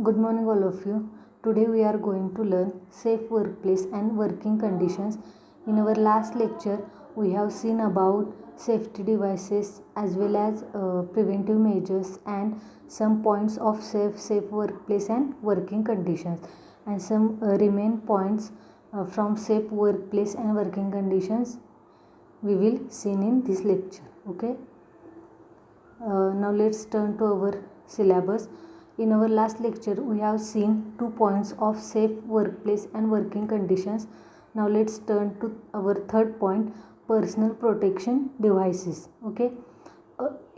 Good morning, all of you. Today we are going to learn safe workplace and working conditions. In our last lecture, we have seen about safety devices as well as preventive measures and some points of safe workplace and working conditions, and some remain points from safe workplace and working conditions we will see in this lecture. Okay. Now let's turn to our syllabus. In our last lecture, we have seen 2 points of safe workplace and working conditions. Now let's turn to our third point, personal protection devices. Okay.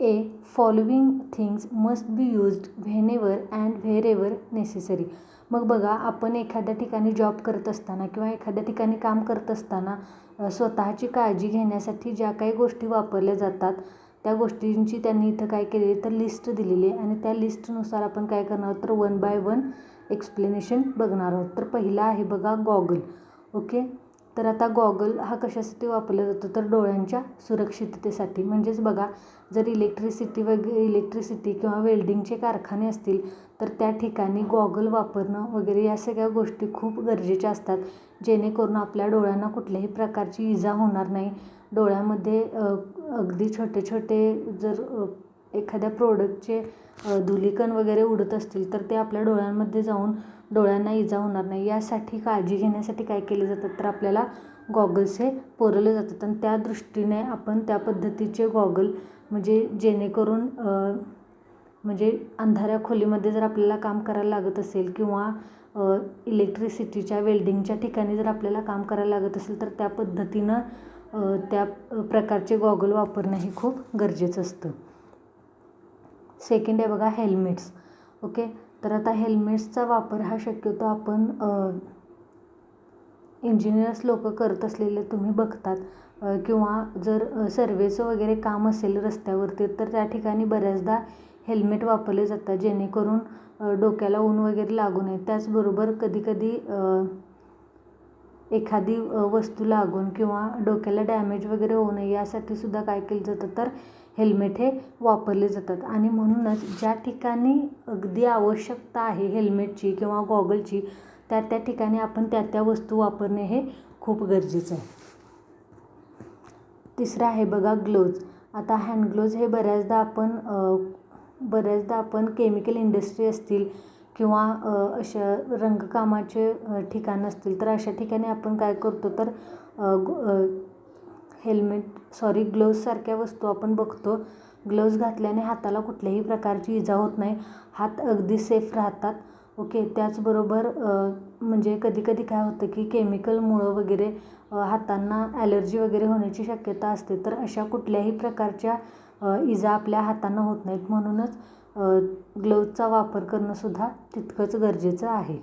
A following things must be used whenever and wherever necessary. मग बघा, आपण एखाद्या ठिकाणी job करत असताना किंवा एखाद्या ठिकाणी काम करत असताना स्वतःची काळजी घेण्यासाठी ज्या काही गोष्टी वापरल्या जातात त्या गोष्टींची त्यांनी इथं काय केलेली तर लिस्ट दिलेली आहे, आणि त्या लिस्टनुसार आपण काय करणार आहोत तर 1 बाय 1 एक्सप्लेनेशन बघणार आहोत. तर पहिला आहे बघा गॉगल. ओके. तर आता गॉगल हा कशासाठी वापरला जातो तर डोळ्यांच्या सुरक्षिततेसाठी. म्हणजेच बघा, जर इलेक्ट्रिसिटी किंवा वेल्डिंगचे कारखाने असतील तर त्या ठिकाणी गॉगल वापरणं वगैरे या सगळ्या गोष्टी खूप गरजेच्या असतात, जेणेकरून आपल्या डोळ्यांना कुठल्याही प्रकारची इजा होणार नाही. डोळ्यामध्ये अगदी छोटे छोटे जर एखाद्या प्रोडक्टचे धुलीकण वगैरे उडत असतील तर ते आपल्या डोळ्यांमध्ये जाऊन डोळ्यांना इजा होणार नाही, यासाठी काळजी घेण्यासाठी काय केले जातात तर आपल्याला गॉगल्स हे पुरवले जातात. आणि त्या दृष्टीने आपण त्या पद्धतीचे गॉगल म्हणजे जेणेकरून म्हणजे अंधाऱ्या खोलीमध्ये जर आपल्याला काम करायला लागत असेल किंवा इलेक्ट्रिसिटीच्या वेल्डिंगच्या ठिकाणी जर आपल्याला काम करायला लागत असेल तर त्या पद्धतीनं त्या प्रकारचे गॉगल वापरणं हे खूप गरजेचं असतं. सेकंड आहे बघा हेल्मेट्स. ओके. तर आता हेल्मेट्सचा वापर हा शक्यतो आपण इंजिनियर्स लोक करत असलेले तुम्ही बघतात, किंवा जर सर्वेचं वगैरे काम असेल रस्त्यावरती तर त्या ठिकाणी बऱ्याचदा हेल्मेट वापरले जातात, जेणेकरून डोक्याला ऊन वगैरे लागू नये. त्याचबरोबर कधीकधी एखादी वस्तू लागून किंवा डोक्याला डॅमेज वगैरे होऊ नये यासाठी सुद्धा काय केलं जातं तर हेल्मेट हे वापरले जातात. आणि म्हणूनच ज्या ठिकाणी अगदी आवश्यकता आहे हेल्मेटची किंवा गॉगलची त्या ठिकाणी आपण त्या वस्तू वापरणे हे खूप गरजेचं आहे. तिसरं आहे बघा ग्लोव्ज. आता हँड ग्लोव्ज हे बऱ्याचदा आपण केमिकल इंडस्ट्री असतील किंवा अशा रंगकामाचे ठिकाणं असतील तर अशा ठिकाणी आपण काय करतो तर ग्लोव्जसारख्या वस्तू आपण बघतो. ग्लोव्ज घातल्याने हाताला कुठल्याही प्रकारची इजा होत नाही, हात अगदी सेफ राहतात. ओके. त्याचबरोबर म्हणजे कधीकधी काय होतं की केमिकलमुळं वगैरे हातांना ॲलर्जी वगैरे होण्याची शक्यता असते, तर अशा कुठल्याही प्रकारच्या इजा आपल्या हातांना होत नाहीत. म्हणूनच ग्लोव्जचा वापर करणंसुद्धा तितकंच गरजेचं आहे.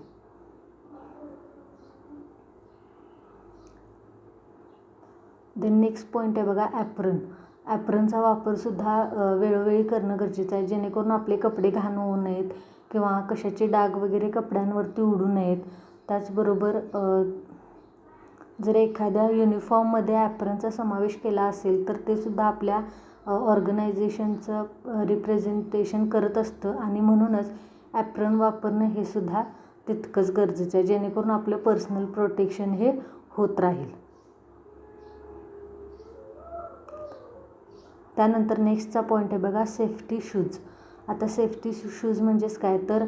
देन नेक्स्ट पॉईंट आहे बघा ॲप्रन. ॲप्रनचा वापरसुद्धा वेळोवेळी करणं गरजेचं आहे, जेणेकरून आपले कपडे घाण होऊ नयेत किंवा कशाचे डाग वगैरे कपड्यांवरती उडू नयेत. त्याचबरोबर जर एखाद्या युनिफॉर्ममध्ये ॲप्रनचा समावेश केला असेल तर ते सुद्धा आपल्या ऑर्गनायझेशनचं रिप्रेझेंटेशन करत असतं, आणि म्हणूनच ॲप्रन वापरणं हे सुद्धा तितकंच गरजेचं आहे, जेणेकरून आपलं पर्सनल प्रोटेक्शन हे होत राहील. त्यानंतर नेक्स्टचा पॉईंट आहे बघा सेफ्टी शूज. आता सेफ्टी शूज म्हणजेच काय तर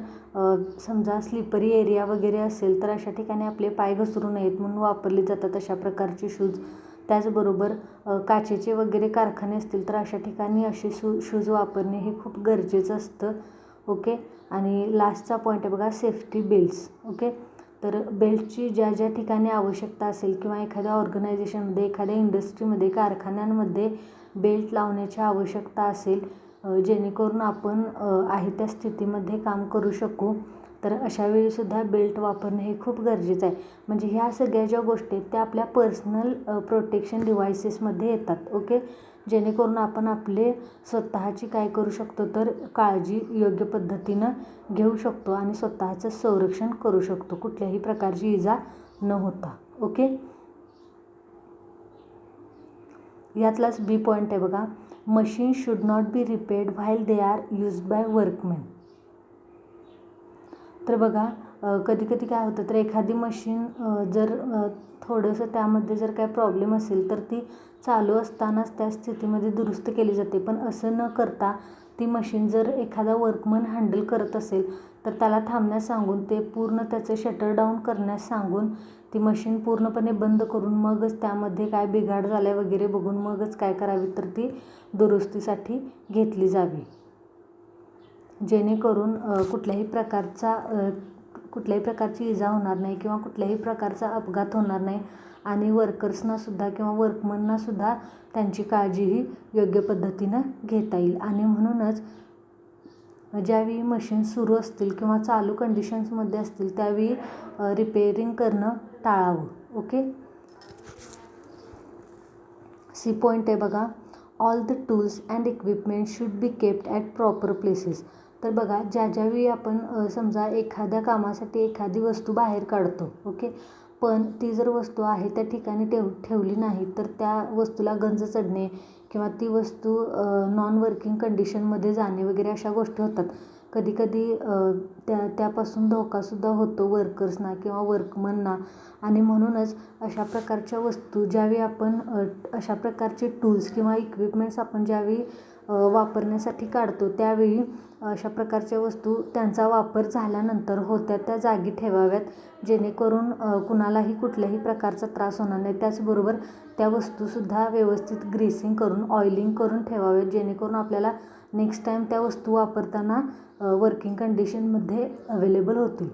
समजा स्लिपरी एरिया वगैरे असेल तर अशा ठिकाणी आपले पाय घसरू नयेत म्हणून वापरले जातात अशा प्रकारचे शूज. त्याचबरोबर काचेचे वगैरे कारखाने असतील तर अशा ठिकाणी असे शूज वापरणे हे खूप गरजेचं असतं. ओके. आणि लास्टचा पॉईंट आहे बघा सेफ्टी बेल्ट्स. ओके. तर बेल्टची ज्या ठिकाणी आवश्यकता असेल किंवा एखाद्या ऑर्गनायझेशनमध्ये एखाद्या इंडस्ट्रीमध्ये कारखान्यांमध्ये बेल्ट लावण्याची आवश्यकता असेल, जेणेकरून आपण आहे त्या स्थितीमध्ये काम करू शकू, तर अशा वेळीसुद्धा बेल्ट वापरणे हे खूप गरजेचं आहे. म्हणजे ह्या सगळ्या ज्या गोष्टी आहेत त्या आपल्या पर्सनल प्रोटेक्शन डिव्हायसेसमध्ये येतात. ओके. जेणेकरून आपण आपले स्वतःची काय करू शकतो तर काळजी योग्य पद्धतीनं घेऊ शकतो आणि स्वतःचं संरक्षण करू शकतो कुठल्याही प्रकारची इजा न होता. ओके. यातलाच बी पॉईंट आहे बघा machine should not be repaired while they are used by workmen. तर बघा कधी कधी काय होतं, तर एखादी मशीन जर थोडंसं त्यामध्ये जर काय प्रॉब्लेम असेल तर ती चालू असतानाच त्या स्थितीमध्ये दुरुस्त केली जाते. पण असं न करता ती मशीन जर एखादा वर्कमन हँडल करत असेल तर त्याला थांबण्यास सांगून, ते पूर्ण त्याचं शटर डाऊन करण्यास सांगून ती मशीन पूर्णपणे बंद करून मगच त्यामध्ये काय बिघाड झाला आहे वगैरे बघून मगच काय करावी, तर ती दुरुस्तीसाठी घेतली जावी. जेणेकरून कुठल्याही प्रकारची इजा होणार नाही किंवा कुठल्याही प्रकारचा अपघात होणार नाही आणि वर्कर्सनासुद्धा किंवा वर्कमननासुद्धा त्यांची काळजी ही योग्य पद्धतीनं घेता येईल. आणि म्हणूनच ज्यावेळी मशीन सुरू असतील किंवा चालू कंडिशन्समध्ये असतील त्यावेळी रिपेअरिंग करणं टाळावं. ओके. सी पॉईंट आहे बघा, all the tools and equipment should be kept at proper places. तर बघा ज्यावेळी आपण समजा एखाद्या कामासाठी एखादी वस्तू बाहेर काढतो, ओके, पण ती जर वस्तू आहे त्या ठिकाणी ठेवली नाही तर त्या वस्तूला गंज चढणे किंवा ती वस्तू नॉन वर्किंग कंडिशनमध्ये जाणे वगैरे अशा गोष्टी होतात. कधीकधी त्यापासून धोकासुद्धा होतो वर्कर्सना किंवा वर्कमनना. आणि म्हणूनच अशा प्रकारच्या वस्तू ज्यावेळी आपण अशा प्रकारचे टूल्स किंवा इक्विपमेंट्स आपण ज्यावेळी वापरण्यासाठी काढतो त्यावेळी अशा प्रकारच्या वस्तू त्यांचा वापर झाल्यानंतर होत्या त्या जागी ठेवाव्यात, जेणेकरून कुणालाही कुठल्याही प्रकारचा त्रास होणार नाही. त्याचबरोबर त्या वस्तूसुद्धा व्यवस्थित ग्रीसिंग करून ऑइलिंग करून ठेवाव्यात, जेणेकरून आपल्याला नेक्स्ट टाईम त्या वस्तू वापरताना वर्किंग कंडिशनमध्ये अवेलेबल होतील.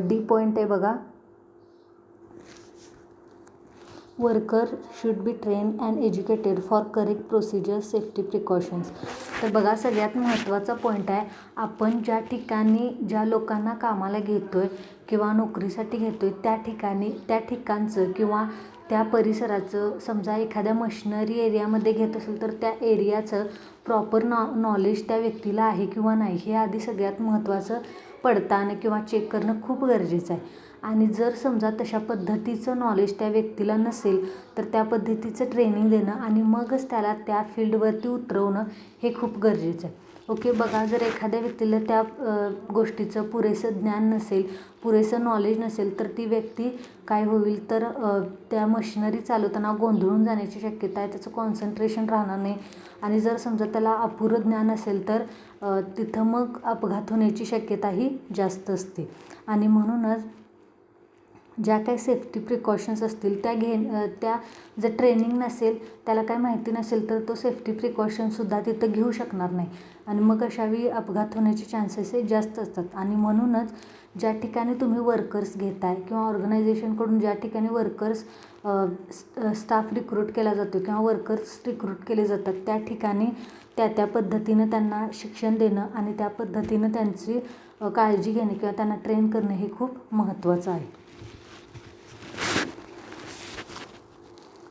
डी पॉईंट आहे बघा, worker should be train and educated for correct procedures safety precautions. तर बघा सगळ्यात महत्त्वाचा पॉईंट आहे, आपण ज्या ठिकाणी ज्या लोकांना कामाला घेतो आहे किंवा नोकरीसाठी घेतो आहे त्या ठिकाणचं किंवा त्या परिसराचं, समजा एखाद्या मशिनरी एरियामध्ये घेत असेल तर त्या एरियाचं प्रॉपर नॉलेज त्या व्यक्तीला आहे किंवा नाही हे आधी सगळ्यात महत्त्वाचं पडताळणं किंवा चेक करणं खूप गरजेचं आहे. आणि जर समजा तशा पद्धतीचं नॉलेज त्या व्यक्तीला नसेल तर त्या पद्धतीचं ट्रेनिंग देणं आणि मगच त्याला त्या फील्डवरती उतरवणं हे खूप गरजेचं आहे. ओके. बघा जर एखाद्या व्यक्तीला त्या गोष्टीचं पुरेसं ज्ञान नसेल, पुरेसं नॉलेज नसेल तर ती व्यक्ती काय होईल, तर त्या मशिनरी चालवताना गोंधळून जाण्याची शक्यता आहे, त्याचं कॉन्सन्ट्रेशन राहणार नाही. आणि जर समजा त्याला अपुरं ज्ञान असेल तर तिथं मग अपघात होण्याची शक्यताही जास्त असते. आणि म्हणूनच ज्या काही सेफ्टी प्रिकॉशन्स असतील त्या जर ट्रेनिंग नसेल, त्याला काय माहिती नसेल तर तो सेफ्टी प्रिकॉशनसुद्धा तिथं घेऊ शकणार नाही आणि मग अशावेळी अपघात होण्याचे चान्सेस हे जास्त असतात. आणि म्हणूनच ज्या ठिकाणी तुम्ही वर्कर्स घेताय किंवा ऑर्गनायझेशनकडून ज्या ठिकाणी वर्कर्स स्टाफ रिक्रूट केला जातो किंवा वर्कर्स रिक्रूट केले जातात त्या ठिकाणी त्या पद्धतीनं त्यांना शिक्षण देणं आणि त्या पद्धतीनं त्यांची काळजी घेणे किंवा त्यांना ट्रेन करणे हे खूप महत्त्वाचं आहे.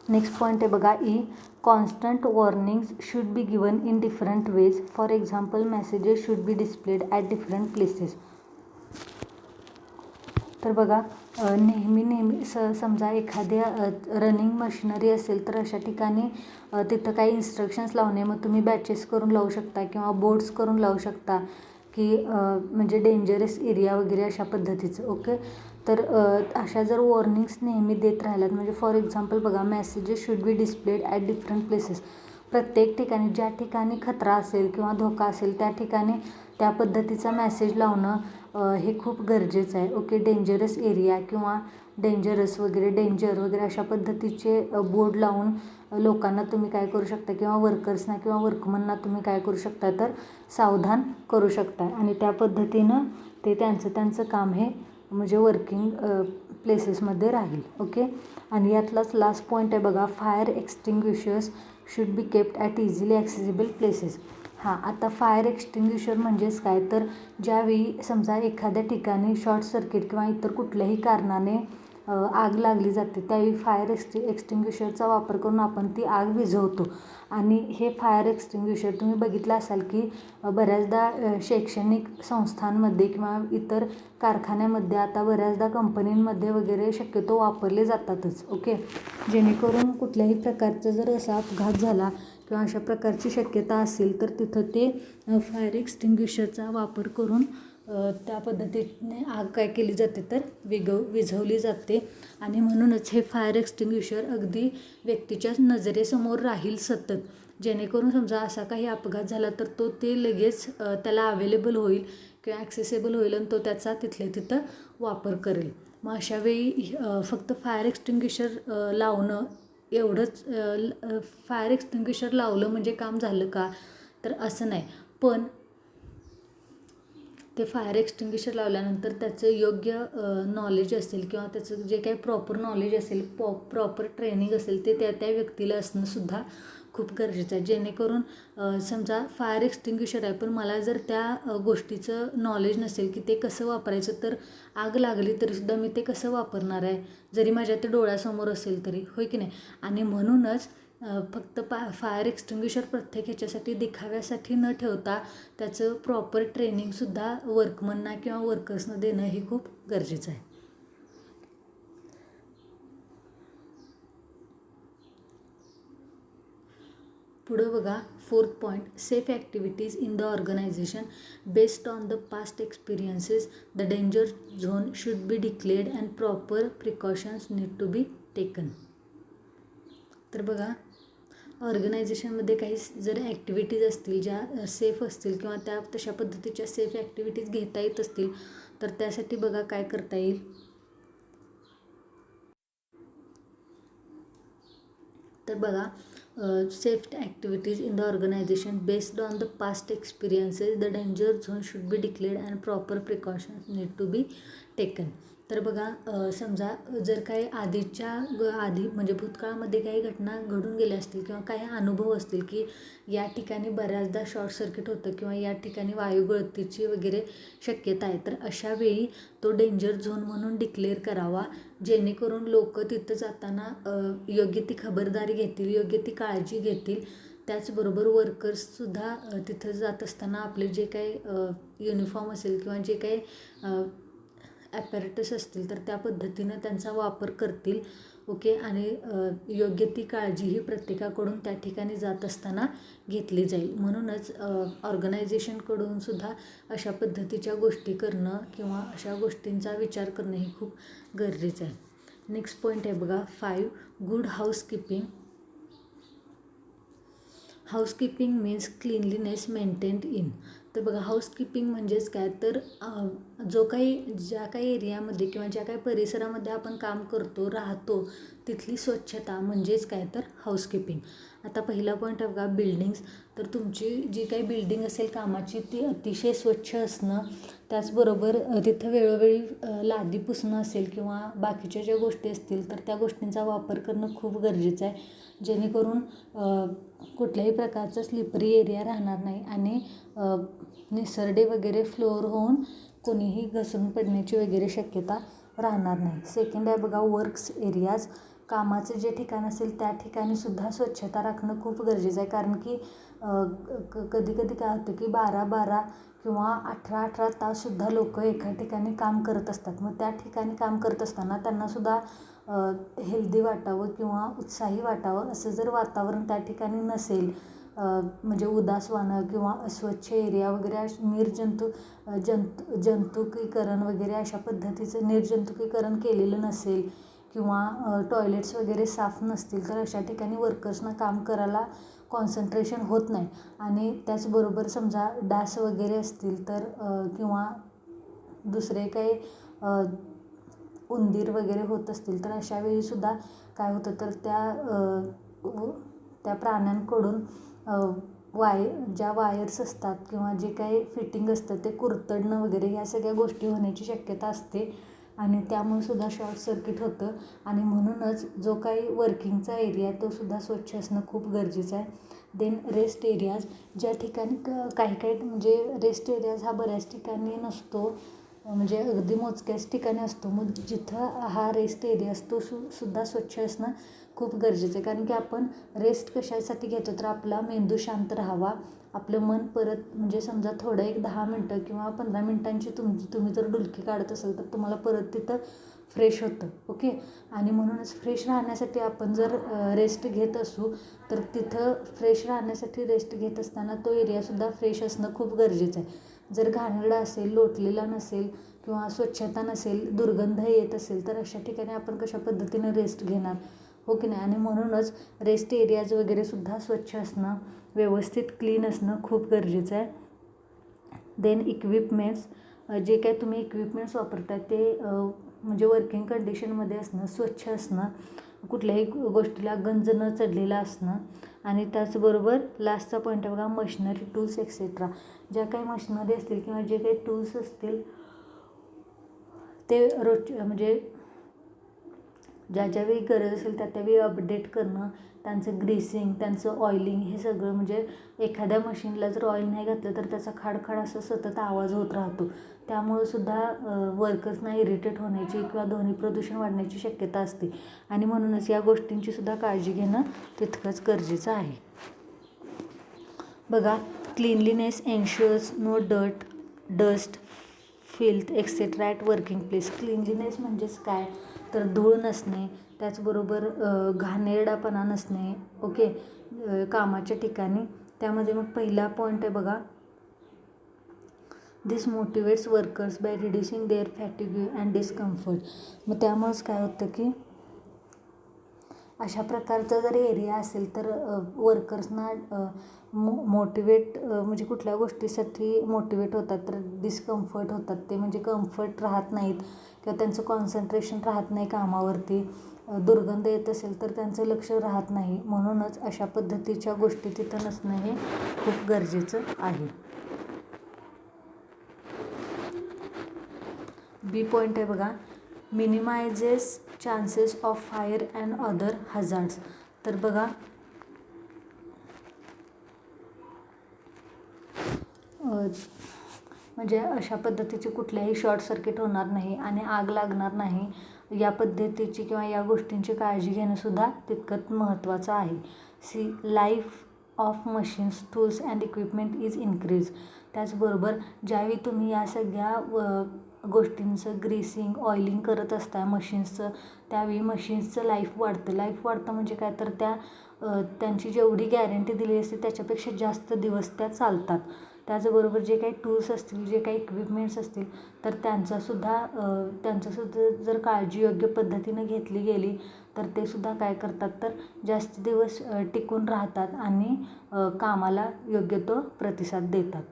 नेक्स्ट पॉईंट आहे बघा, E constant warnings should be given in different ways. For example messages should be displayed at different places. तर बघा नेहमी समजा एखाद्या रनिंग मशिनरी असेल तर अशा ठिकाणी तिथं काही इन्स्ट्रक्शन्स लावणे, मग तुम्ही बॅचेस करून लावू शकता किंवा बोर्ड्स करून लावू शकता की म्हणजे डेंजरस एरिया वगैरे अशा पद्धतीचं. ओके. तर अशा जर वॉर्निंग्स नेहमी देत राहिल्यात, म्हणजे फॉर एक्झाम्पल बघा messages should be displayed at different places. प्रत्येक ठिकाणी ज्या ठिकाणी खतरा असेल किंवा धोका असेल त्या ठिकाणी त्या पद्धतीचा मेसेज लावणं हे खूप गरजेचं आहे. ओके. डेंजरस एरिया किंवा डेंजरस वगैरे डेंजर वगैरे अशा पद्धतीचे बोर्ड लावून लोकांना तुम्ही काय करू शकता किंवा वर्कर्सना किंवा वर्कमनना तुम्ही काय करू शकता, तर सावधान करू शकता आणि त्या पद्धतीनं ते त्यांचं काम हे म्हणजे वर्किंग प्लेसेसमध्ये राहील. ओके. आणि यातलाच लास्ट पॉईंट आहे बघा, fire extinguishers should be kept at easily accessible places. आता फायर एक्सटिंग्विशर म्हणजेच काय, तर ज्यावेळी समजा एखाद्या ठिकाणी शॉर्ट सर्किट किंवा इतर कुठल्याही कारणाने आग लागली जाते त्यावेळी फायर एक्सटिंग्विशरचा वापर करून आपण ती आग विझवतो. आणि हे फायर एक्सटिंग्विशर तुम्ही बघितलं असाल की बऱ्याचदा शैक्षणिक संस्थांमध्ये किंवा इतर कारखान्यामध्ये आता बऱ्याचदा कंपनींमध्ये वगैरे शक्यतो वापरले जातातच. ओके. जेणेकरून कुठल्याही प्रकारचा जर असा अपघात झाला किंवा अशा प्रकारची शक्यता असेल तर तिथं ते फायर एक्सटिंग्विशरचा वापर करून त्या पद्धतीने आग काय केली जाते तर विझवली जाते. आणि म्हणूनच हे फायर एक्सटिंग्विशर अगदी व्यक्तीच्या नजरेसमोर राहील सतत, जेणेकरून समजा असा काही अपघात झाला तर ते लगेच त्याला अवेलेबल होईल किंवा ॲक्सेसेबल होईल आणि तो त्याचा तिथल्या तिथं वापर करेल. मग अशावेळी फक्त फायर एक्सटिंग्विशर लावणं एवढंच, फायर एक्सटिंग्विशर लावलं म्हणजे काम झालं का, तर असं नाही. पण ते फायर एक्सटिंग्विशर लावल्यानंतर त्याचं योग्य नॉलेज असेल किंवा त्याचं जे काही प्रॉपर नॉलेज असेल, प्रॉपर ट्रेनिंग असेल ते त्या व्यक्तीला असणंसुद्धा खूप गरजेचं आहे. जेणेकरून समजा फायर एक्सटिंग्विशर आहे पण मला जर त्या गोष्टीचं नॉलेज नसेल की ते कसं वापरायचं, तर आग लागली तरीसुद्धा मी ते कसं वापरणार आहे, जरी माझ्या ते डोळ्यासमोर असेल तरी, होय की नाही. आणि म्हणूनच फक्त फायर एक्सटिंग्विशर प्रत्येक ह्याच्यासाठी दिखाव्यासाठी न ठेवता त्याचं प्रॉपर ट्रेनिंगसुद्धा वर्कमनना किंवा वर्कर्सना देणं हे खूप गरजेचं आहे. पुढं बघा 4th point, safe activities in the organisation based on the past experiences. The danger zone should be declared and proper precautions need to be taken. तर बघा, ऑर्गनायझेशनमध्ये काही जर ॲक्टिव्हिटीज असतील ज्या सेफ असतील किंवा त्या तशा पद्धतीच्या सेफ ॲक्टिव्हिटीज घेता येत असतील तर त्यासाठी बघा काय करता येईल. तर बघा, safe activities in the organisation based on the past experiences. The danger zone should be declared and proper precautions need to be taken. तर बघा, समजा जर काही आधी म्हणजे भूतकाळामध्ये काही घटना घडून गेल्या असतील किंवा काही अनुभव असतील की या ठिकाणी बऱ्याचदा शॉर्ट सर्किट होतं किंवा या ठिकाणी वायुगळतीची वगैरे शक्यता आहे, तर अशावेळी तो डेंजर झोन म्हणून डिक्लेअर करावा, जेणेकरून लोक तिथं जाताना योग्य ती खबरदारी घेतील, योग्य ती काळजी घेतील. त्याचबरोबर वर्कर्ससुद्धा तिथं जात असताना आपले जे काही युनिफॉर्म असेल किंवा जे काही ॲपॅरेटस असतील तर त्या पद्धतीनं त्यांचा वापर करतील. ओके. आणि योग्य ती काळजीही प्रत्येकाकडून त्या ठिकाणी जात असताना घेतली जाईल. म्हणूनच ऑर्गनायझेशनकडून सुद्धा अशा पद्धतीच्या गोष्टी करणं किंवा अशा गोष्टींचा विचार करणं हे खूप गरजेचं आहे. नेक्स्ट पॉईंट आहे बघा 5, good housekeeping. Housekeeping means cleanliness maintained in. तर बघा, हाऊसकीपिंग म्हणजेच काय, तर ज्या काही एरियामध्ये किंवा ज्या काही परिसरामध्ये आपण काम करतो, राहतो, तिथली स्वच्छता म्हणजेच काय तर हाऊसकीपिंग. आता पहिला पॉईंट आहे बघा, बिल्डिंग्स. तर तुमची जी काही बिल्डिंग असेल कामाची ती अतिशय स्वच्छ असणं, त्याचबरोबर तिथं वेळोवेळी लादी पुसणं असेल किंवा बाकीच्या ज्या गोष्टी असतील तर त्या गोष्टींचा वापर करणं खूप गरजेचं आहे, जेणेकरून कुठल्याही प्रकारचा स्लिपरी एरिया राहणार नाही आणि निसरडे वगैरे फ्लोअर होऊन कोणीही घसरून पडण्याची वगैरे शक्यता राहणार नाही. सेकंड आहे बघा, वर्क्स एरियाज. कामाचं जे ठिकाण असेल त्या ठिकाणीसुद्धा स्वच्छता राखणं खूप गरजेचं आहे, कारण की कधी कधी काय होतं की 12-12 किंवा 18-18 ताससुद्धा लोक एका ठिकाणी काम करत असतात. मग त्या ठिकाणी काम करत असताना त्यांनासुद्धा हेल्दी वाटावं किंवा उत्साही वाटावं असं जर वातावरण त्या ठिकाणी नसेल, म्हणजे उदासवाणं किंवा अस्वच्छ एरिया वगैरे, जंतुकीकरण वगैरे अशा पद्धतीचं निर्जंतुकीकरण केलेलं नसेल किंवा टॉयलेट्स वगैरे साफ नसतील तर अशा ठिकाणी वर्कर्सना काम करायला कॉन्सन्ट्रेशन होत नाही. आणि त्याचबरोबर समजा डास वगैरे असतील तर किंवा दुसरे काही उंदीर वगैरे होत असतील तर अशा वेळीसुद्धा काय होतं तर त्या प्राण्यांकडून ज्या वायर्स असतात किंवा जे काही फिटिंग असतं ते कुरतडणं वगैरे ह्या सगळ्या गोष्टी होण्याची शक्यता असते आणि त्यामुळे सुद्धा शॉर्ट सर्किट होतं. आणि म्हणूनच जो काही वर्किंगचा एरिया आहे तो सुद्धा स्वच्छ असणं खूप गरजेचं आहे. देन रेस्ट एरियाज, ज्या ठिकाणी काही म्हणजे रेस्ट एरियाज हा बऱ्याच ठिकाणी नसतो, म्हणजे अगदी मोजक्याच ठिकाणी असतो. मग जिथं हा रेस्ट एरिया असतो सुद्धा स्वच्छ असणं खूप गरजेचं आहे, कारण की आपण रेस्ट कशासाठी घेतो तर आपला मेंदू शांत राहावा, आपलं मन परत म्हणजे समजा थोडं एक 10 मिनटं किंवा 15 मिनटांची तुम्ही जर डुलकी काढत असाल तर तुम्हाला परत तिथं फ्रेश होतं. ओके. आणि म्हणूनच फ्रेश राहण्यासाठी आपण जर रेस्ट घेत असू तर तिथं फ्रेश राहण्यासाठी रेस्ट घेत असताना तो एरियासुद्धा फ्रेश असणं खूप गरजेचं आहे. जर घाणेरडा असेल, लोटलेला नसेल किंवा स्वच्छता नसेल, दुर्गंध येत असेल तर अशा ठिकाणी आपण कशा पद्धतीनं रेस्ट घेणार, हो की नाही. आणि म्हणूनच रेस्ट एरियाज वगैरे सुद्धा स्वच्छ असणं, व्यवस्थित क्लीन असणं खूप गरजेचं आहे. देन इक्विपमेंट्स, जे काय तुम्ही इक्विपमेंट्स वापरताय ते म्हणजे वर्किंग कंडिशनमध्ये असणं, स्वच्छ असणं, कुठल्याही गोष्टीला गंज न चढलेला असणं. आणि त्याचबरोबर लास्टचा पॉईंट आहे बघा, मशिनरी, टूल्स एक्सेट्रा. ज्या काही मशिनरी असतील किंवा जे काही टूल्स असतील ते रोज म्हणजे ज्या ज्यावेळी गरज असेल त्या त्यावेळी अपडेट करणं, त्यांचं ग्रीसिंग, त्यांचं ऑइलिंग, हे सगळं. म्हणजे एखाद्या मशीनला जर ऑइल नाही घातलं तर त्याचा खाडखाड असं सतत आवाज होत राहतो. त्यामुळं सुद्धा वर्कर्सना इरिटेट होण्याची किंवा ध्वनी प्रदूषण वाढण्याची शक्यता असते. आणि म्हणूनच या गोष्टींची सुद्धा काळजी घेणं तितकंच गरजेचं आहे. बघा, cleanliness ensures no dust, filth etcetera at working place. Cleanliness म्हणजेच काय तर धूळ नसणे, त्याचबरोबर घाणेरडापणा नसणे. ओके. कामाच्या ठिकाणी. त्यामध्ये मग पहिला पॉईंट आहे बघा, this motivates workers by reducing their fatigue and discomfort. मग त्यामुळंच काय होतं की अशा प्रकारचा जर एरिया असेल तर वर्कर्सना मोटिवेट म्हणजे कुठल्या गोष्टीसाठी मोटिवेट होतात तर डिस्कम्फर्ट होतात ते, म्हणजे कम्फर्ट राहत नाहीत किंवा त्यांचं कॉन्सन्ट्रेशन राहत नाही कामावरती. दुर्गंध येत असेल तर त्यांचं लक्ष राहत नाही. म्हणूनच अशा पद्धतीच्या गोष्टी तिथं नसणं हे खूप गरजेचं आहे. बी पॉईंट आहे बघा, minimises chances of fire and other hazards. तर बघा, म्हणजे अशा पद्धतीचे कुठल्याही शॉर्ट सर्किट होणार नाही आणि आग लागणार नाही, या पद्धतीची किंवा या गोष्टींची काळजी घेणंसुद्धा तितकंच महत्त्वाचं आहे. See, life of machines, tools and equipment is increase. त्याचबरोबर ज्यावेळी तुम्ही या सगळ्या गोष्टींचं ग्रीसिंग, ऑइलिंग करत असता मशीन्सचं, त्यावेळी मशीन्सचं लाईफ वाढतं. लाईफ वाढतं म्हणजे काय तर त्यांची जेवढी गॅरंटी दिली असते त्याच्यापेक्षा जास्त दिवस त्या चालतात. त्याचबरोबर जे काही टूल्स असतील, जे काही इक्विपमेंट्स असतील तर त्यांचासुद्धा जर काळजी योग्य पद्धतीनं घेतली गेली तर ते सुद्धा काय करतात तर जास्त दिवस टिकून राहतात आणि कामाला योग्य तो प्रतिसाद देतात.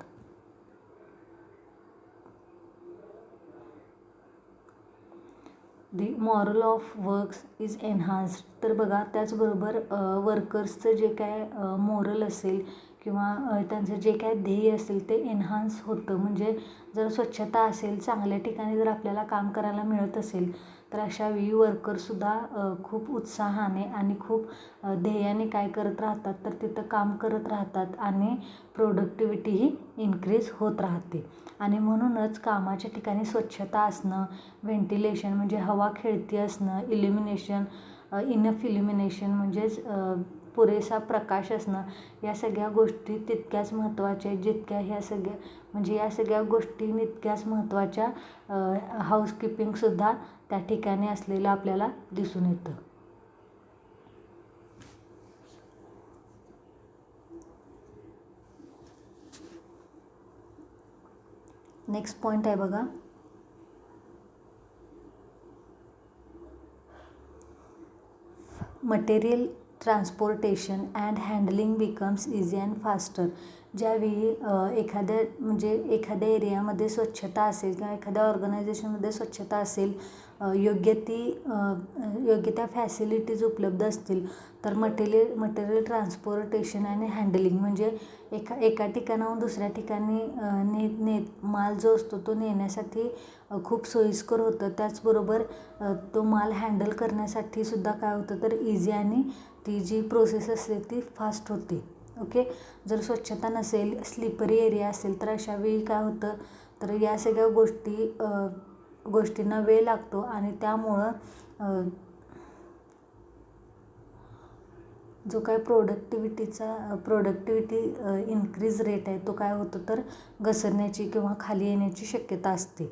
दी मॉरल ऑफ वर्क्स इज एनहान्स्ड. तर बघा, त्याचबरोबर वर्कर्सचं जे काय मोरल असेल किंवा त्यांचं जे काय ध्येय असेल ते एनहान्स होतं. म्हणजे जर स्वच्छता असेल, चांगल्या ठिकाणी जर आपल्याला काम करायला मिळत असेल तर अशा वेळी वर्करसुद्धा खूप उत्साहाने आणि खूप ध्येयाने काय करत राहतात तर तिथं काम करत राहतात आणि प्रोडक्टिव्हिटीही इन्क्रीज होत राहते. आणि म्हणूनच कामाच्या ठिकाणी स्वच्छता असणं, व्हेंटिलेशन म्हणजे हवा खेळती असणं, इनफ इल्युमिनेशन म्हणजेच पुरेसा प्रकाश असणं, या सगळ्या गोष्टी तितक्याच महत्त्वाच्या आहेत जितक्या या सगळ्या गोष्टी तितक्याच महत्त्वाच्या हाऊसकीपिंगसुद्धा त्या ठिकाणी असलेलं आपल्याला दिसून येतं. नेक्स्ट पॉईंट आहे बघा, material transportation and handling becomes easy and faster. ज्यावेळी एखाद्या एरियामध्ये स्वच्छता असेल किंवा एखाद्या ऑर्गनायझेशनमध्ये स्वच्छता असेल, योग्य त्या फॅसिलिटीज उपलब्ध असतील तर मटेरियल ट्रान्सपोर्टेशन आणि हँडलिंग म्हणजे एका ठिकाणाहून दुसऱ्या ठिकाणी माल जो असतो तो नेण्यासाठी खूप सोयीस्कर होतं. त्याचबरोबर तो माल हँडल करण्यासाठी सुद्धा काय होतं तर इझी आणि ती जी प्रोसेस असते ती फास्ट होते. ओके. जर स्वच्छता नसेल, स्लिपरी एरिया असेल तर अशा वेळी काय होतं तर या सगळ्या गोष्टींना वेळ लागतो आणि त्यामुळं जो काय प्रोडक्टिव्हिटी इन्क्रीज रेट आहे तो काय होतो तर घसरण्याची किंवा खाली येण्याची शक्यता असते.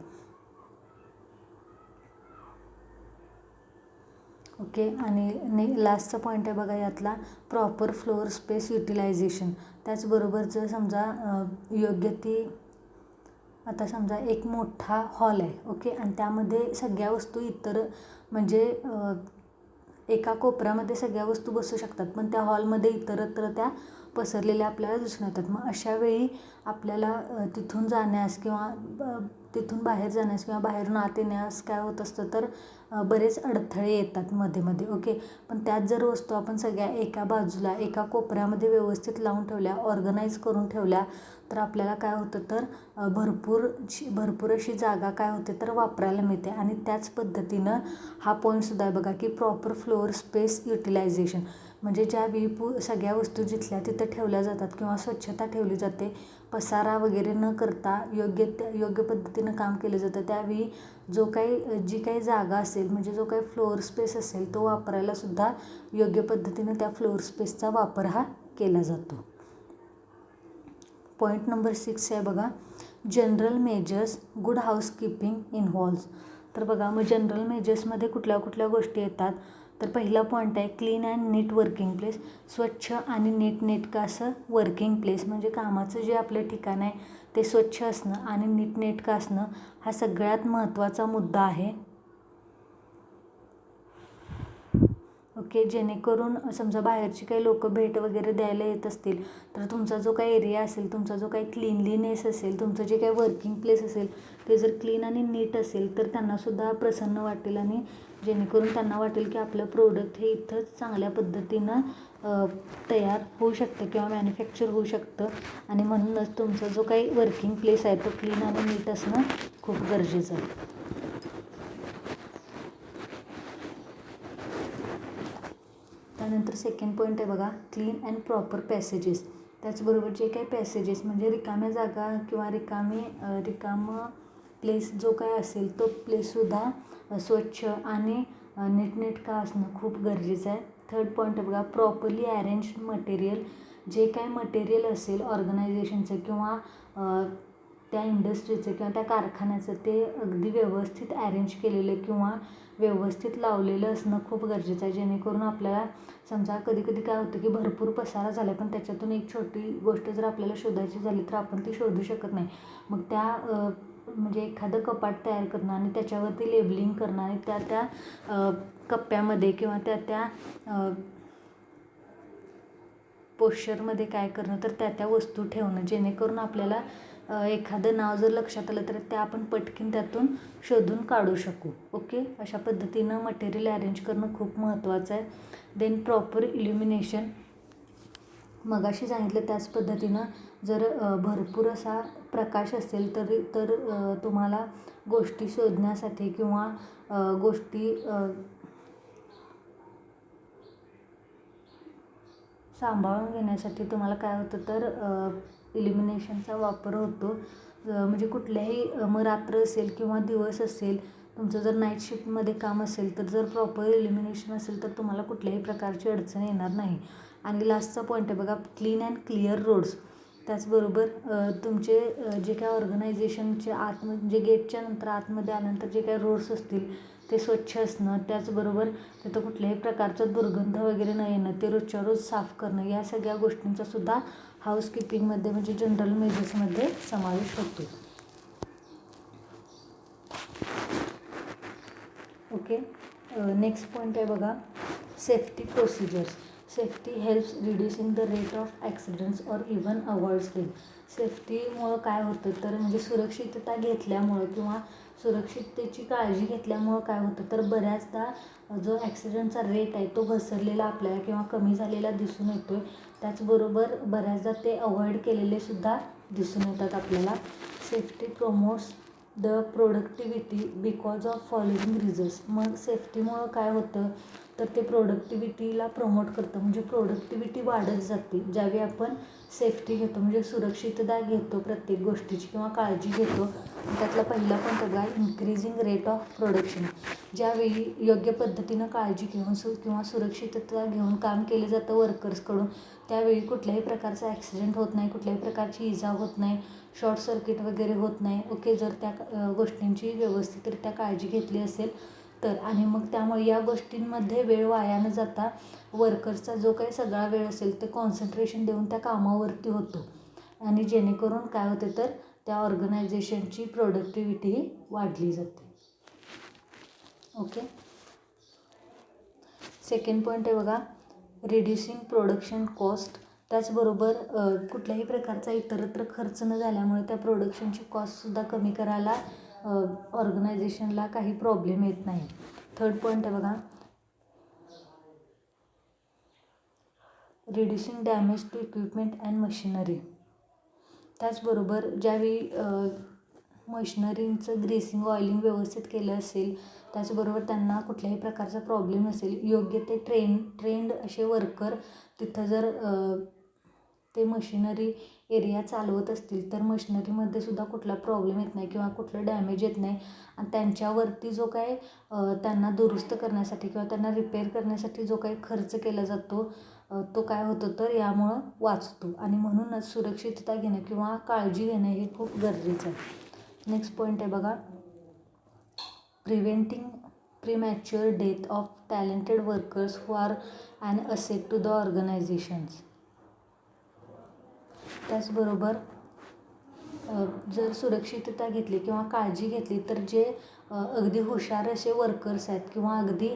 ओके. आणि लास्टचा पॉईंट आहे बघा यातला, प्रॉपर फ्लोअर स्पेस युटिलायझेशन. त्याचबरोबर जर समजा योग्य ती, आता समजा एक मोठा हॉल आहे, ओके, आणि त्यामध्ये सगळ्या वस्तू म्हणजे एका कोपऱ्यामध्ये सगळ्या वस्तू बसू शकतात, पण त्या हॉलमध्ये इतरत्र त्या पसरलेल्या आपल्याला दिसून येतात. मग अशा वेळी आपल्याला तिथून जाण्यास किंवा तिथून बाहेर जाण्यास किंवा बाहेरून आत येण्यास काय होत असतं तर बरेच अडथळे येतात मध्ये, ओके. पण त्यात जर वस्तू आपण सगळ्या एका बाजूला एका कोपऱ्यामध्ये व्यवस्थित लावून ठेवल्या, ऑर्गनाईज करून ठेवल्या, तर आपल्याला काय होतं तर भरपूर अशी जागा काय होते तर वापरायला मिळते. आणि त्याच पद्धतीनं हा पॉईंटसुद्धा आहे बघा की प्रॉपर फ्लोअर स्पेस युटिलायझेशन. म्हणजे ज्यावेळी सगळ्या वस्तू जिथल्या तिथं ठेवल्या जातात किंवा स्वच्छता ठेवली जाते, पसारा वगैरे न करता योग्य पद्धतीनं काम केलं जातं, त्यावेळी जी काही जागा असेल, म्हणजे जो काही फ्लोअर स्पेस असेल, तो वापरायला सुद्धा योग्य पद्धतीनं त्या फ्लोअर स्पेसचा वापर हा केला जातो. पॉईंट नंबर 6 आहे बघा, general measures good housekeeping involves. तर बघा, मग जनरल मेजर्समध्ये कुठल्या गोष्टी येतात तर पहिला पॉईंट आहे clean and neat working place. स्वच्छ आणि नीटनेटकं असं वर्किंग प्लेस, म्हणजे कामाचं जे आपलं ठिकाण आहे ते स्वच्छ असणं आणि नीटनेटकं असणं हा सगळ्यात महत्त्वाचा मुद्दा आहे, ओके. जेणेकरून समजा बाहेरची काही लोक भेट वगैरे द्यायला येत असतील तर तुमचा जो काही एरिया असेल, तुमचा जो काही क्लीनलीनेस असेल, तुमचं जे काही वर्किंग प्लेस असेल ते जर क्लीन आणि नीट असेल तर त्यांनासुद्धा प्रसन्न वाटेल आणि जेणेकरून त्यांना वाटेल की आपलं प्रोडक्ट हे इथंच चांगल्या पद्धतीनं तयार होऊ शकतं किंवा मॅन्युफॅक्चर होऊ शकतं. आणि म्हणूनच तुमचा जो काही वर्किंग प्लेस आहे तो क्लीन आणि नीट असणं खूप गरजेचं आहे. त्यानंतर सेकंड पॉईंट आहे बघा, क्लीन अँड प्रॉपर पॅसेजेस. त्याचबरोबर जे काही पॅसेजेस म्हणजे रिकाम्या जागा किंवा रिकामं प्लेस जो काय असेल तो प्लेससुद्धा स्वच्छ आणि नीटनेटका असणं खूप गरजेचं आहे. थर्ड पॉईंट आहे बघा, प्रॉपरली अरेंज्ड मटेरियल. जे काय मटेरियल असेल ऑर्गनायझेशनचं किंवा त्या इंडस्ट्रीचं किंवा त्या कारखान्याचं ते अगदी व्यवस्थित अरेंज केलेलं किंवा व्यवस्थित लावलेलं असणं खूप गरजेचं आहे. जेणेकरून आपल्याला समजा कधी काय होतं की भरपूर पसारा झाला आहे, पण त्याच्यातून एक छोटी गोष्ट जर आपल्याला शोधायची झाली तर आपण ती शोधू शकत नाही. मग म्हणजे एखादं कपाट तयार करणं आणि त्याच्यावरती लेबलिंग करणं आणि त्या कप्प्यामध्ये किंवा त्या पोश्चरमध्ये काय करणं तर त्या वस्तू ठेवणं, जेणेकरून आपल्याला एखादं नाव जर लक्षात आलं तर ते आपण पटकन त्यातून शोधून काढू शकू, ओके. अशा पद्धतीनं मटेरियल अरेंज करणं खूप महत्त्वाचं आहे. Then proper illumination. मगाशी सांगितलं त्याच पद्धतीनं जर भरपूर असा प्रकाश असेल तर तुम्हाला गोष्टी शोधण्यासाठी किंवा गोष्टी सांभाळून घेण्यासाठी तुम्हाला काय होतं तर इल्युमिनेशनचा वापर होतो. म्हणजे कुठल्याही मग रात्र असेल किंवा दिवस असेल, तुमचं जर नाईट शिफ्टमध्ये काम असेल तर जर प्रॉपर इल्युमिनेशन असेल तर तुम्हाला कुठल्याही प्रकारची अडचण येणार नाही. आणि लास्टचा पॉईंट आहे बघा, क्लीन अँड क्लिअर रोड्स. त्याचबरोबर तुमचे जे काय ऑर्गनायझेशनचे म्हणजे गेटच्या नंतर आतमध्ये आल्यानंतर जे काही रोड्स असतील ते स्वच्छ असणं, त्याचबरोबर तिथं कुठल्याही प्रकारचा दुर्गंध वगैरे न येणं, ते रोजच्या रोज साफ करणं, या सगळ्या गोष्टींचा सुद्धा हाऊसकीपिंगमध्ये म्हणजे जनरल मेजर्समध्ये समावेश होतो, ओके. नेक्स्ट पॉईंट आहे बघा, safety procedures. Safety helps reducing the rate of accidents or even avoids them. सेफ्टीमुळं काय होतं तर म्हणजे सुरक्षितता घेतल्यामुळं किंवा सुरक्षिततेची काळजी घेतल्यामुळं काय होतं तर बऱ्याचदा जो ॲक्सिडेंटचा रेट आहे तो घसरलेला आपल्याला किंवा कमी झालेला दिसून येतो. त्याचबरोबर बऱ्याचदा ते अवॉइड केलेले सुद्धा दिसून येतात आपल्याला. Safety promotes the productivity because of following reasons. मग सेफ्टीमुळं काय होतं तर ते प्रोडक्टिव्हिटीला प्रमोट करतं, म्हणजे प्रोडक्टिव्हिटी वाढत जाते ज्यावेळी आपण सेफ्टी घेतो, म्हणजे सुरक्षितता घेतो प्रत्येक गोष्टीची किंवा काळजी घेतो. त्यातला पहिला पण बघा, इन्क्रीजिंग रेट ऑफ प्रोडक्शन. ज्यावेळी योग्य पद्धतीनं काळजी घेऊन किंवा सुरक्षितता घेऊन काम केलं जातं वर्कर्सकडून, त्यावेळी कुठल्याही प्रकारचा ॲक्सिडेंट होत नाही, कुठल्याही प्रकारची इजा होत नाही, शॉर्ट सर्किट वगैरे होत नाही, ओके. जर त्या गोष्टींची व्यवस्थितरित्या काळजी घेतली असेल तर आणि मग त्यामुळे या गोष्टींमध्ये वेळ वाया न जाता वर्कर्सचा जो काही सगळा वेळ असेल ते कॉन्सन्ट्रेशन देऊन त्या कामावरती होतो आणि जेणेकरून काय होते तर त्या ऑर्गनायझेशनची प्रोडक्टिव्हिटीही वाढली जाते. ओके. सेकंड पॉईंट आहे बघा, रिड्युसिंग प्रोडक्शन कॉस्ट. त्याचबरोबर कुठल्याही प्रकारचा इतरत्र खर्च न झाल्यामुळे त्या प्रोडक्शनची कॉस्टसुद्धा कमी करायला ऑर्गनायझेशनला काही प्रॉब्लेम येत नाही. थर्ड पॉईंट आहे बघा, reducing damage to equipment and machinery. त्याचबरोबर ज्यावेळी मशिनरींचं ग्रेसिंग ऑइलिंग व्यवस्थित केलं असेल, त्याचबरोबर त्यांना कुठल्याही प्रकारचा प्रॉब्लेम नसेल, योग्य ते ट्रेंड असे वर्कर तिथं जर ते मशिनरी एरिया चालवत असतील तर मशिनरीमध्ये सुद्धा कुठला प्रॉब्लेम येत नाही किंवा कुठलं डॅमेज येत नाही आणि त्यांच्यावरती जो काय त्यांना दुरुस्त करण्यासाठी किंवा त्यांना रिपेअर करण्यासाठी जो काही खर्च केला जातो तो काय होतो तर यामुळं वाचतो आणि म्हणूनच सुरक्षितता घेणं किंवा काळजी घेणं हे खूप गरजेचं आहे. नेक्स्ट पॉईंट आहे बघा, preventing premature death of talented workers who are an asset to the organisations. त्याचबरोबर जर सुरक्षितता घेतली किंवा काळजी घेतली तर जे अगदी हुशार असे वर्कर्स आहेत किंवा अगदी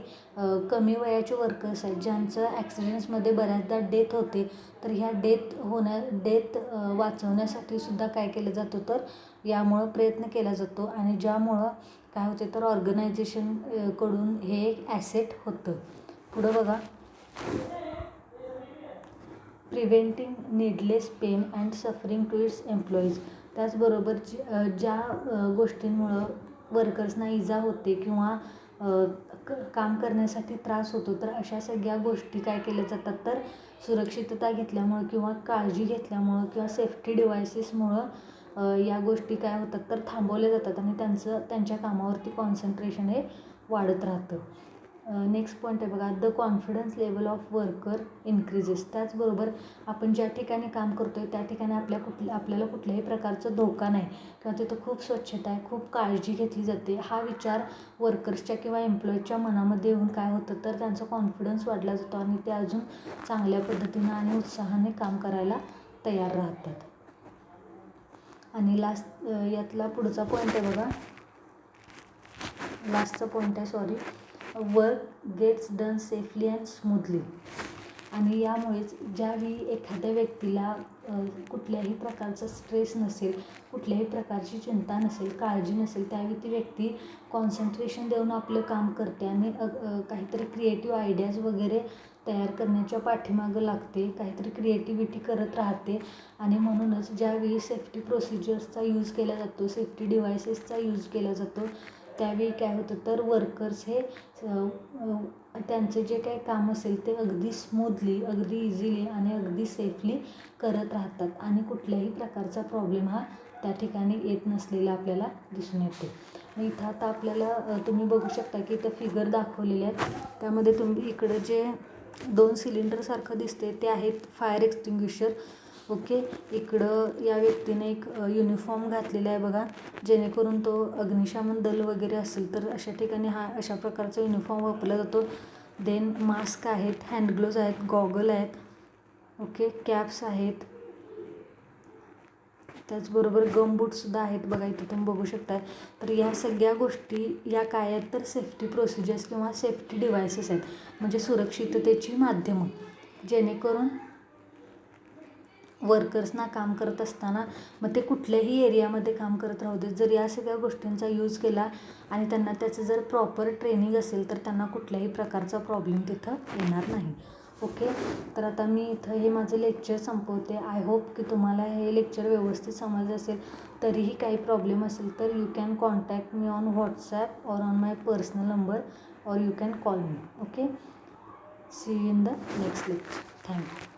कमी वयाचे वर्कर्स आहेत ज्यांचं ॲक्सिडेंट्समध्ये बऱ्याचदा डेथ होते, तर ह्या डेथ वाचवण्यासाठी सुद्धा काय केलं जातं तर यामुळं प्रयत्न केला जातो आणि ज्यामुळं काय होते तर ऑर्गनायझेशनकडून हे एक ॲसेट होतं. पुढं बघा, preventing needless pain and suffering to its employees. त्याचबरोबर ज्या गोष्टींमुळं वर्कर्सना इजा होते किंवा काम करण्यासाठी त्रास होतो तर अशा सगळ्या गोष्टी काय केल्या जातात तर सुरक्षितता घेतल्यामुळं किंवा काळजी घेतल्यामुळं किंवा सेफ्टी डिव्हायसेसमुळं या गोष्टी काय होतात तर थांबवल्या जातात आणि त्यांच्या कामावरती कॉन्सन्ट्रेशन हे वाढत राहतं. नेक्स्ट पॉईंट आहे बघा, the confidence level of worker increases. त्याचबरोबर आपण ज्या ठिकाणी काम करतो आहे त्या ठिकाणी आपल्याला कुठल्याही प्रकारचा धोका नाही किंवा तिथं खूप स्वच्छता आहे, खूप काळजी घेतली जाते, हा विचार वर्कर्सच्या किंवा एम्प्लॉईजच्या मनामध्ये येऊन काय होतं तर त्यांचा कॉन्फिडन्स वाढला जातो आणि ते अजून चांगल्या पद्धतीनं आणि उत्साहाने काम करायला तयार राहतात. आणि यातला पुढचा पॉईंट आहे बघा, लास्टचा पॉईंट आहे work gets done safely and smoothly. आणि यामुळेच ज्यावेळी एखाद्या व्यक्तीला कुठल्याही प्रकारचा स्ट्रेस नसेल, कुठल्याही प्रकारची चिंता नसेल, काळजी नसेल, त्यावेळी ती व्यक्ती कॉन्सन्ट्रेशन देऊन आपलं काम करते आणि काहीतरी क्रिएटिव्ह आयडियाज वगैरे तयार करण्याच्या पाठीमागं लागते, काहीतरी क्रिएटिव्हिटी करत राहते आणि म्हणूनच ज्यावेळी सेफ्टी प्रोसिजर्सचा यूज केला जातो, सेफ्टी डिव्हायसेसचा यूज केला जातो, त्यावेळी काय होतं तर वर्कर्स हे त्यांचे जे काही काम असेल ते अगदी स्मूथली, अगदी इझिली आणि अगदी सेफली करत राहतात आणि कुठल्याही प्रकारचा प्रॉब्लेम हा त्या ठिकाणी येत नसलेला आपल्याला दिसून येतो. इथं आता आपल्याला तुम्ही बघू शकता की इथं फिगर दाखवलेले आहेत, त्यामध्ये तुम्ही इकडं जे 2 सिलेंडरसारखं दिसते ते आहेत फायर एक्सटिंग्विशर. ओके, इकडं या व्यक्तीने एक युनिफॉर्म घातलेला आहे बघा, जेणेकरून तो अग्निशमन दल वगैरे असेल तर अशा ठिकाणी हा अशा प्रकारचा युनिफॉर्म वापरला जातो. देन मास्क आहेत, हँड ग्लोव्ज आहेत, गॉगल आहेत, ओके, कॅप्स आहेत, त्याचबरोबर गम बूटसुद्धा आहेत बघा, इथे तुम्ही बघू शकता. तर या सगळ्या गोष्टी या काय आहेत तर सेफ्टी प्रोसिजर्स किंवा सेफ्टी डिव्हायसेस आहेत, म्हणजे सुरक्षिततेची माध्यमं, जेणेकरून वर्कर्सना काम करत असताना मग ते कुठल्याही एरियामध्ये काम करत राहू देत, जर या सगळ्या गोष्टींचा यूज केला आणि त्यांना त्याचं जर प्रॉपर ट्रेनिंग असेल तर त्यांना कुठल्याही प्रकारचा प्रॉब्लेम तिथं येणार नाही. ओके, तर आता मी इथं हे माझं लेक्चर संपवते. आय होप की तुम्हाला हे लेक्चर व्यवस्थित समजलं असेल. तरीही काही प्रॉब्लेम असेल तर you can contact me on WhatsApp or on my personal number or you can call me. Okay, see you in the next lecture. Thank you.